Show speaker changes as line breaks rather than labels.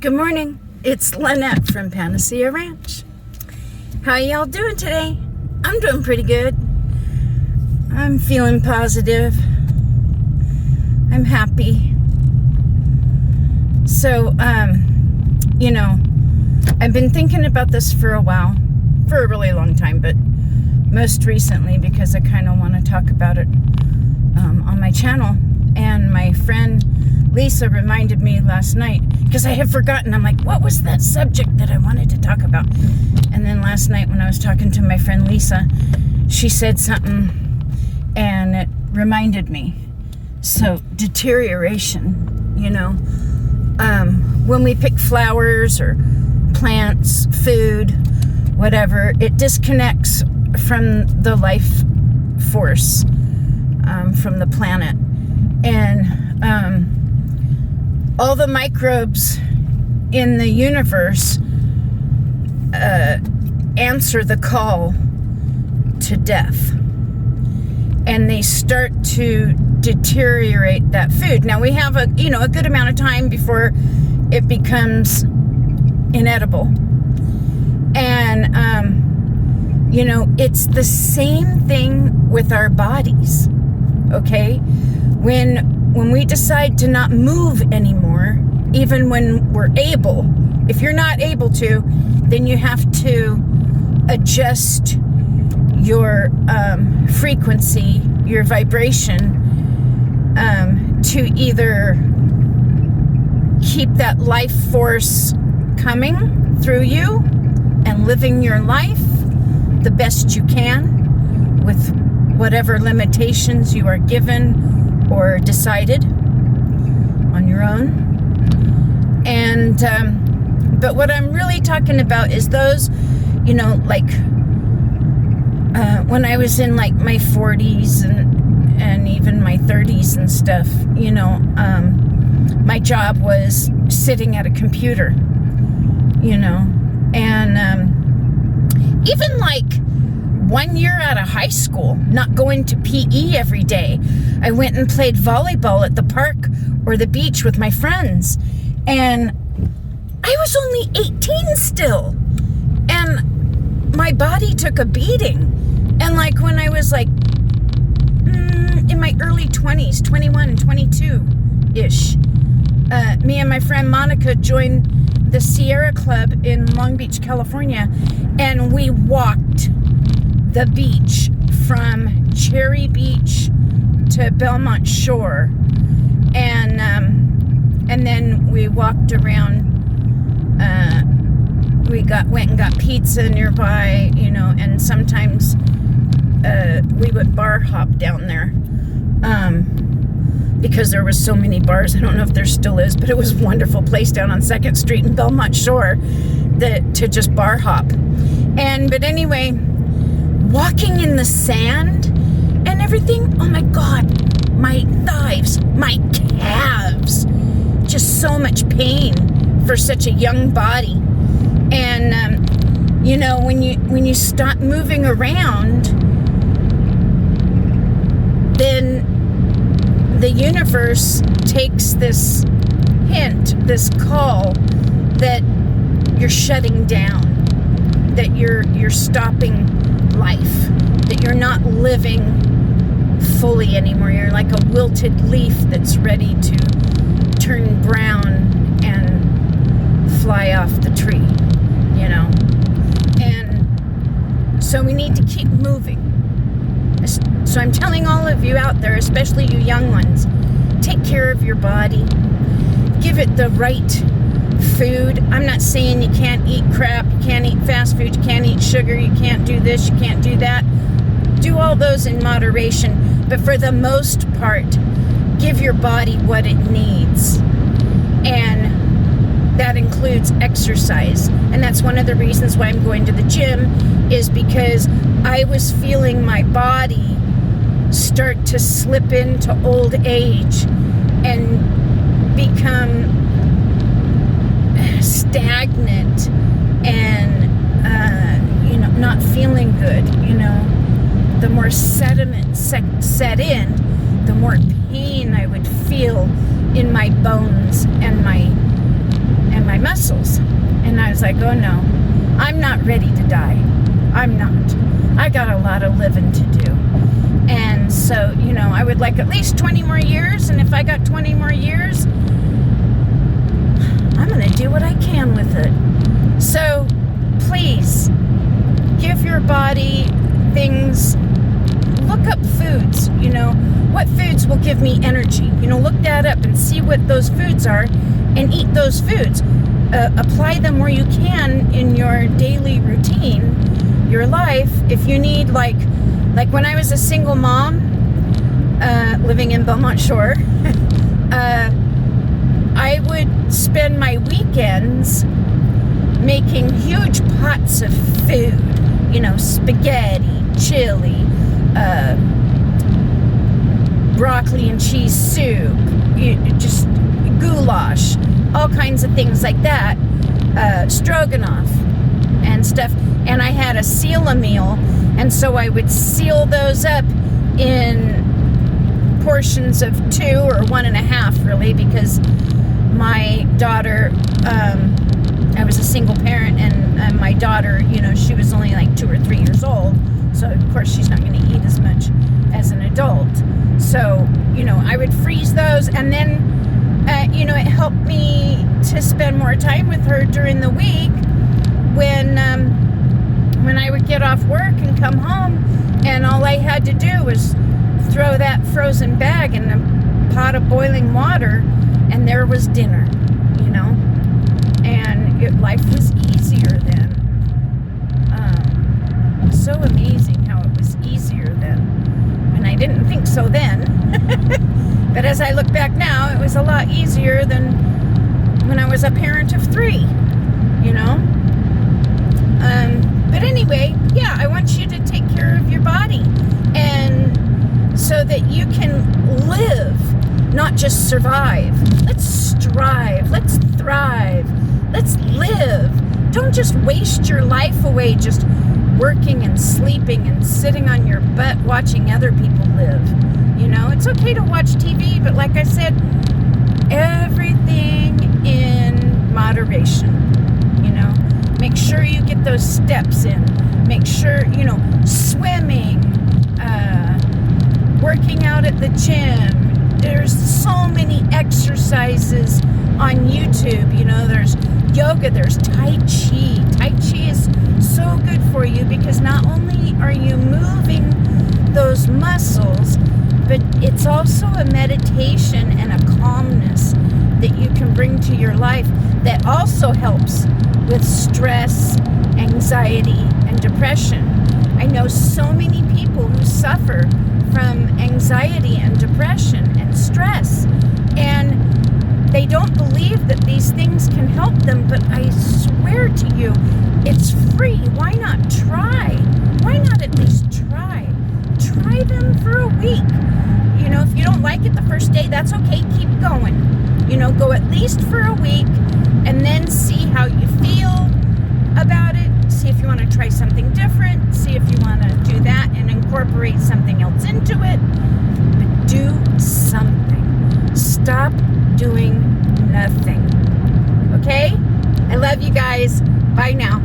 Good morning. It's Lynette from Panacea Ranch. How y'all doing today? I'm doing pretty good. I'm feeling positive. I'm happy. So, I've been thinking about this for a while, for a really long time, but most recently because I kind of want to talk about it on my channel. And my friend Lisa reminded me last night, because I had forgotten. I'm like, what was that subject that I wanted to talk about? And then last night when I was talking to my friend Lisa, she said something and it reminded me. So deterioration, when we pick flowers or plants, food, whatever, it disconnects from the life force, from the planet. And all the microbes in the universe answer the call to death. And they start to deteriorate that food. Now we have a good amount of time before it becomes inedible. And it's the same thing with our bodies. Okay? When we decide to not move anymore, even when we're able, if you're not able to, then you have to adjust your frequency, your vibration, to either keep that life force coming through you and living your life the best you can with whatever limitations you are given or decided on your own. And but what I'm really talking about is those, when I was in like my 40s and even my 30s and stuff, my job was sitting at a computer, and even like 1 year out of high school, not going to PE every day, I went and played volleyball at the park or the beach with my friends. And I was only 18 still. And my body took a beating. And like when I was like in my early 20s, 21 and 22-ish, me and my friend Monica joined the Sierra Club in Long Beach, California. And we walked the beach from Cherry Beach to Belmont Shore, and then we walked around. We went and got pizza nearby, and sometimes we would bar hop down there, because there was so many bars. I don't know if there still is, but it was a wonderful place down on 2nd Street in Belmont Shore to just bar hop. But anyway, walking in the sand and everything, oh my God, my thighs, my calves, just so much pain for such a young body. And, when you stop moving around, then the universe takes this hint, this call that you're shutting down, that you're stopping life, that you're not living fully anymore. You're like a wilted leaf that's ready to turn brown and fly off the tree, And so we need to keep moving. So I'm telling all of you out there, especially you young ones, take care of your body. Give it the right food. I'm not saying you can't eat crap, you can't eat fast food, you can't eat sugar, you can't do this, you can't do that. Do all those in moderation, but for the most part, give your body what it needs. And that includes exercise. And that's one of the reasons why I'm going to the gym, is because I was feeling my body start to slip into old age and become stagnant and not feeling good. The more sediment set in, the more pain I would feel in my bones and my muscles. was like, oh no, I'm not ready to die. I'm not. I got a lot of living to do. And so, I would like at least 20 more years. And if I got 20 more years, I'm going to do what I can with it. So please give your body things. Look up foods, what foods will give me energy. Look that up and see what those foods are and eat those foods. Apply them where you can in your daily routine, your life. If you need, like when I was a single mom living in Belmont Shore, I would spend my weekends making huge pots of food, spaghetti, chili, broccoli and cheese soup, just goulash, all kinds of things like that, stroganoff and stuff. And I had a seal-a-meal, and so I would seal those up in portions of 2 or 1.5, really, because my daughter, I was a single parent, and my daughter, she was only like 2 or 3 years old, so of course she's not going to eat as much as an adult. So, I would freeze those, and then, it helped me to spend more time with her during the week when I would get off work and come home, and all I had to do was throw that frozen bag in a pot of boiling water, and there was dinner, and life was easier then. So amazing how it was easier then. And I didn't think so then. But as I look back now, it was a lot easier than when I was a parent of 3, But anyway, yeah, I want you to take care of your body, and so that you can live, not just survive. Let's strive. Let's thrive. Let's live. Don't just waste your life away just working and sleeping and sitting on your butt watching other people live. It's okay to watch TV, but like I said, everything in moderation. Make sure you get those steps in. Make sure, swimming, working out at the gym. There's so many exercises on YouTube. There's yoga, there's Tai Chi. Tai Chi is so good for you because not only are you moving those muscles, but it's also a meditation and a calmness that you can bring to your life that also helps with stress, anxiety, and depression. I know so many people who suffer from anxiety and depression and stress, and they don't believe that these things can help them, but I swear to you, it's free. Why not try? Why not at least try? Try them for a week. If you don't like it the first day, that's okay. Keep going. Go at least for a week and then see how you feel about it. See if you want to try something different. See if you want to do that and incorporate something else into it. But do something. Stop doing nothing. Okay? I love you guys. Bye now.